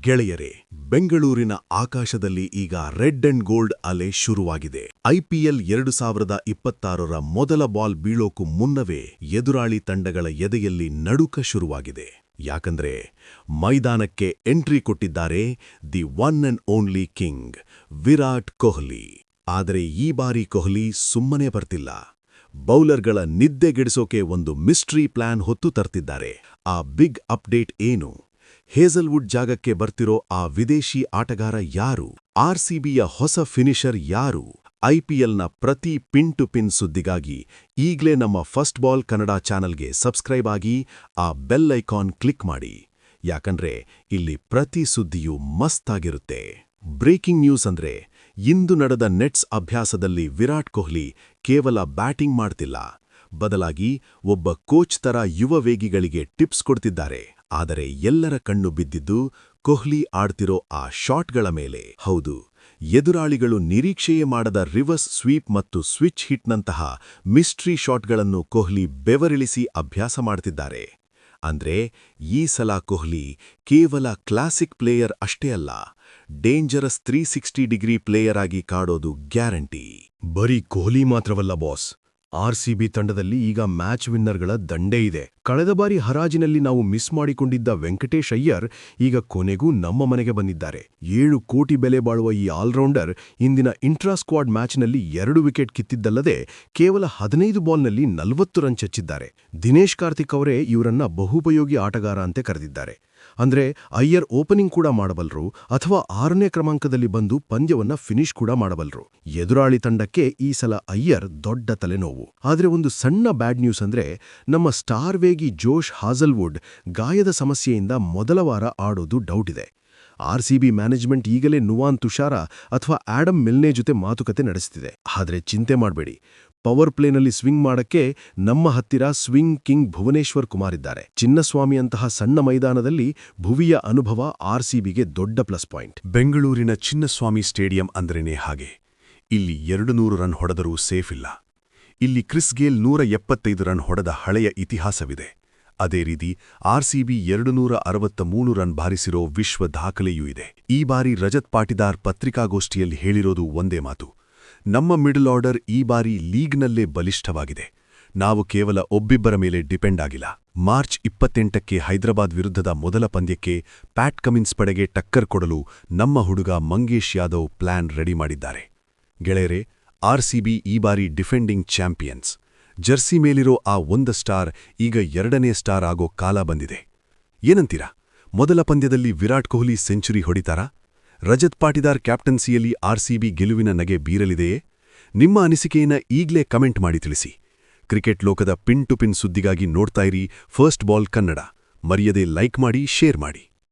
ಗೆಳೆಯರೇ, ಬೆಂಗಳೂರಿನ ಆಕಾಶದಲ್ಲಿ ಈಗ ರೆಡ್ ಅಂಡ್ ಗೋಲ್ಡ್ ಅಲೆ ಶುರುವಾಗಿದೆ. ಐಪಿಎಲ್ 2026ರ ಮೊದಲ ಬಾಲ್ ಬೀಳೋಕು ಮುನ್ನವೇ ಎದುರಾಳಿ ತಂಡಗಳ ಎದೆಯಲ್ಲಿ ನಡುಕ ಶುರುವಾಗಿದೆ. ಯಾಕಂದ್ರೆ ಮೈದಾನಕ್ಕೆ ಎಂಟ್ರಿ ಕೊಟ್ಟಿದ್ದಾರೆ the one and only king Virat Kohli. ಆದರೆ ಈ ಬಾರಿ ಕೊಹ್ಲಿ ಸುಮ್ಮನೆ ಬರ್ತಿಲ್ಲ. ಬೌಲರ್ಗಳ ನಿದ್ದೆಗೆಡಿಸೋಕೆ ಒಂದು ಮಿಸ್ಟ್ರಿ ಪ್ಲಾನ್ ಹೊತ್ತು ತರ್ತಿದ್ದಾರೆ. ಆ ಬಿಗ್ ಅಪ್ಡೇಟ್ ಏನು? ಹೇಜಲ್ವುಡ್ ಜಾಗಕ್ಕೆ ಬರ್ತಿರೋ ಆ ವಿದೇಶಿ ಆಟಗಾರ ಯಾರು? ಆರ್ಸಿಬಿಯ ಹೊಸ ಫಿನಿಷರ್ ಯಾರು? ಐಪಿಎಲ್ನ ಪ್ರತಿ ಪಿನ್ ಟು ಪಿನ್ ಸುದ್ದಿಗಾಗಿ ಈಗ್ಲೇ ನಮ್ಮ ಫಸ್ಟ್ ಬಾಲ್ ಕನ್ನಡ ಚಾನಲ್ಗೆ ಸಬ್ಸ್ಕ್ರೈಬ್ ಆಗಿ ಆ ಬೆಲ್ ಐಕಾನ್ ಕ್ಲಿಕ್ ಮಾಡಿ. ಯಾಕಂದ್ರೆ ಇಲ್ಲಿ ಪ್ರತಿ ಸುದ್ದಿಯೂ ಮಸ್ತಾಗಿರುತ್ತೆ. ಬ್ರೇಕಿಂಗ್ ನ್ಯೂಸ್ ಅಂದ್ರೆ ಇಂದು ನಡೆದ ನೆಟ್ಸ್ ಅಭ್ಯಾಸದಲ್ಲಿ ವಿರಾಟ್ ಕೊಹ್ಲಿ ಕೇವಲ ಬ್ಯಾಟಿಂಗ್ ಮಾಡ್ತಿಲ್ಲ, ಬದಲಾಗಿ ಒಬ್ಬ ಕೋಚ್ ತರ ಯುವ ವೇಗಿಗಳಿಗೆ ಟಿಪ್ಸ್ ಕೊಡ್ತಿದ್ದಾರೆ. ಆದರೆ ಎಲ್ಲರ ಕಣ್ಣು ಬಿದ್ದಿದ್ದು ಕೊಹ್ಲಿ ಆಡ್ತಿರೋ ಆ ಶಾಟ್ಗಳ ಮೇಲೆ. ಹೌದು, ಎದುರಾಳಿಗಳು ನಿರೀಕ್ಷೆಯೇ ಮಾಡದ ರಿವರ್ಸ್ ಸ್ವೀಪ್ ಮತ್ತು ಸ್ವಿಚ್ ಹಿಟ್ನಂತಹ ಮಿಸ್ಟ್ರಿ ಶಾಟ್ಗಳನ್ನು ಕೊಹ್ಲಿ ಬೆವರಿಳಿಸಿ ಅಭ್ಯಾಸ ಮಾಡ್ತಿದ್ದಾರೆ. ಅಂದ್ರೆ ಈ ಸಲ ಕೊಹ್ಲಿ ಕೇವಲ ಕ್ಲಾಸಿಕ್ ಪ್ಲೇಯರ್ ಅಷ್ಟೇ ಅಲ್ಲ, ಡೇಂಜರಸ್ 360 ಡಿಗ್ರಿ ಪ್ಲೇಯರ್ ಆಗಿ ಕಾಡೋದು ಗ್ಯಾರಂಟಿ. ಬರೀ ಕೊಹ್ಲಿ ಮಾತ್ರವಲ್ಲ ಬಾಸ್, ಆರ್ಸಿಬಿ ತಂಡದಲ್ಲಿ ಈಗ ಮ್ಯಾಚ್ ವಿನ್ನರ್ಗಳ ದಂಡೇ ಇದೆ. ಕಳೆದ ಬಾರಿ ಹರಾಜಿನಲ್ಲಿ ನಾವು ಮಿಸ್ ಮಾಡಿಕೊಂಡಿದ್ದ ವೆಂಕಟೇಶ್ ಅಯ್ಯರ್ ಈಗ ಕೊನೆಗೂ ನಮ್ಮ ಮನೆಗೆ ಬಂದಿದ್ದಾರೆ. 7 ಕೋಟಿ ಬೆಲೆ ಬಾಳುವ ಈ ಆಲ್ರೌಂಡರ್ ಇಂದಿನ ಇಂಟ್ರಾ ಸ್ಕ್ವಾಡ್ ಮ್ಯಾಚ್ನಲ್ಲಿ 2 ವಿಕೆಟ್ ಕಿತ್ತಿದ್ದಲ್ಲದೆ ಕೇವಲ 15 ಬಾಲ್ನಲ್ಲಿ 40 ರನ್ ಚಚ್ಚಿದ್ದಾರೆ. ದಿನೇಶ್ ಕಾರ್ತಿಕ್ ಅವರೇ ಇವರನ್ನ ಬಹುಪಯೋಗಿ ಆಟಗಾರ ಅಂತೆ ಕರೆದಿದ್ದಾರೆ. ಅಂದ್ರೆ ಅಯ್ಯರ್ ಓಪನಿಂಗ್ ಕೂಡ ಮಾಡಬಲ್ರು ಅಥವಾ 6ನೇ ಕ್ರಮಾಂಕದಲ್ಲಿ ಬಂದು ಪಂದ್ಯವನ್ನ ಫಿನಿಶ್ ಕೂಡ ಮಾಡಬಲ್ರು. ಎದುರಾಳಿ ತಂಡಕ್ಕೆ ಈ ಸಲ ಅಯ್ಯರ್ ದೊಡ್ಡ ತಲೆನೋವು. ಆದ್ರೆ ಒಂದು ಸಣ್ಣ ಬ್ಯಾಡ್ ನ್ಯೂಸ್ ಅಂದ್ರೆ ನಮ್ಮ ಸ್ಟಾರ್ ವೇಗಿ ಜೋಶ್ ಹಾಜಲ್ವುಡ್ ಗಾಯದ ಸಮಸ್ಯೆಯಿಂದ ಮೊದಲ ವಾರ ಆಡೋದು ಡೌಟ್ ಇದೆ. ಆರ್ಸಿಬಿ ಮ್ಯಾನೇಜ್ಮೆಂಟ್ ಈಗಲೇ ನುವಾನ್ ತುಷಾರ ಅಥವಾ ಆಡಮ್ ಮಿಲ್ನೆ ಜೊತೆ ಮಾತುಕತೆ ನಡೆಸುತ್ತಿದೆ. ಆದ್ರೆ ಚಿಂತೆ ಮಾಡಬೇಡಿ, ಪವರ್ ಪ್ಲೇನಲ್ಲಿ ಸ್ವಿಂಗ್ ಮಾಡಕ್ಕೆ ನಮ್ಮ ಹತ್ತಿರ ಸ್ವಿಂಗ್ ಕಿಂಗ್ ಭುವನೇಶ್ವರ್ ಕುಮಾರ್ ಇದ್ದಾರೆ. ಚಿನ್ನಸ್ವಾಮಿಯಂತಹ ಸಣ್ಣ ಮೈದಾನದಲ್ಲಿ ಭುವಿಯ ಅನುಭವ ಆರ್ಸಿಬಿಗೆ ದೊಡ್ಡ ಪ್ಲಸ್ ಪಾಯಿಂಟ್. ಬೆಂಗಳೂರಿನ ಚಿನ್ನಸ್ವಾಮಿ ಸ್ಟೇಡಿಯಂ ಅಂದ್ರೇನೆ ಹಾಗೆ. ಇಲ್ಲಿ 200 ರನ್ ಹೊಡೆದರೂ ಸೇಫ್ ಇಲ್ಲ. ಇಲ್ಲಿ ಕ್ರಿಸ್ ಗೇಲ್ 175 ರನ್ ಹೊಡೆದ ಹಳೆಯ ಇತಿಹಾಸವಿದೆ. ಅದೇ ರೀತಿ ಆರ್ಸಿಬಿ 263 ರನ್ ಬಾರಿಸಿರೋ ವಿಶ್ವ ದಾಖಲೆಯೂ ಇದೆ. ಈ ಬಾರಿ ರಜತ್ ಪಾಟಿದಾರ್ ಪತ್ರಿಕಾಗೋಷ್ಠಿಯಲ್ಲಿ ಹೇಳಿರೋದು ಒಂದೇ ಮಾತು: ನಮ್ಮ ಮಿಡಲ್ ಆರ್ಡರ್ ಈ ಬಾರಿ ಲೀಗ್ನಲ್ಲೇ ಬಲಿಷ್ಠವಾಗಿದೆ. ನಾವು ಕೇವಲ ಒಬ್ಬಿಬ್ಬರ ಮೇಲೆ ಡಿಪೆಂಡ್ ಆಗಿಲ್ಲ. ಮಾರ್ಚ್ 28ಕ್ಕೆ ಹೈದರಾಬಾದ್ ವಿರುದ್ಧದ ಮೊದಲ ಪಂದ್ಯಕ್ಕೆ ಪ್ಯಾಟ್ ಕಮಿನ್ಸ್ ಪಡೆಗೆ ಟಕ್ಕರ್ ಕೊಡಲು ನಮ್ಮ ಹುಡುಗ ಮಂಗೇಶ್ ಯಾದವ್ ಪ್ಲಾನ್ ರೆಡಿ ಮಾಡಿದ್ದಾರೆ. ಗೆಳೆಯರೇ, ಆರ್ಸಿಬಿ ಈ ಬಾರಿ ಡಿಫೆಂಡಿಂಗ್ ಚಾಂಪಿಯನ್ಸ್. ಜರ್ಸಿ ಮೇಲಿರೋ ಆ 1 ಸ್ಟಾರ್ ಈಗ 2ನೇ ಸ್ಟಾರ್ ಆಗೋ ಕಾಲ ಬಂದಿದೆ. ಏನಂತೀರಾ? ಮೊದಲ ಪಂದ್ಯದಲ್ಲಿ ವಿರಾಟ್ ಕೊಹ್ಲಿ ಸೆಂಚುರಿ ಹೊಡಿತಾರಾ? ರಜತ್ ಪಾಟಿದಾರ್ ಕ್ಯಾಪ್ಟನ್ಸಿಯಲ್ಲಿ ಆರ್ಸಿಬಿ ಗೆಲುವಿನ ನಗೆ ಬೀರಲಿದೆಯೇ? ನಿಮ್ಮ ಅನಿಸಿಕೆಯನ್ನ ಈಗ್ಲೇ ಕಮೆಂಟ್ ಮಾಡಿ ತಿಳಿಸಿ. ಕ್ರಿಕೆಟ್ ಲೋಕದ ಪಿನ್ ಟು ಪಿನ್ ಸುದ್ದಿಗಾಗಿ ನೋಡ್ತಾ ಇರಿ ಫಸ್ಟ್ ಬಾಲ್ ಕನ್ನಡ. ಮರೆಯದೆ ಲೈಕ್ ಮಾಡಿ, ಶೇರ್ ಮಾಡಿ.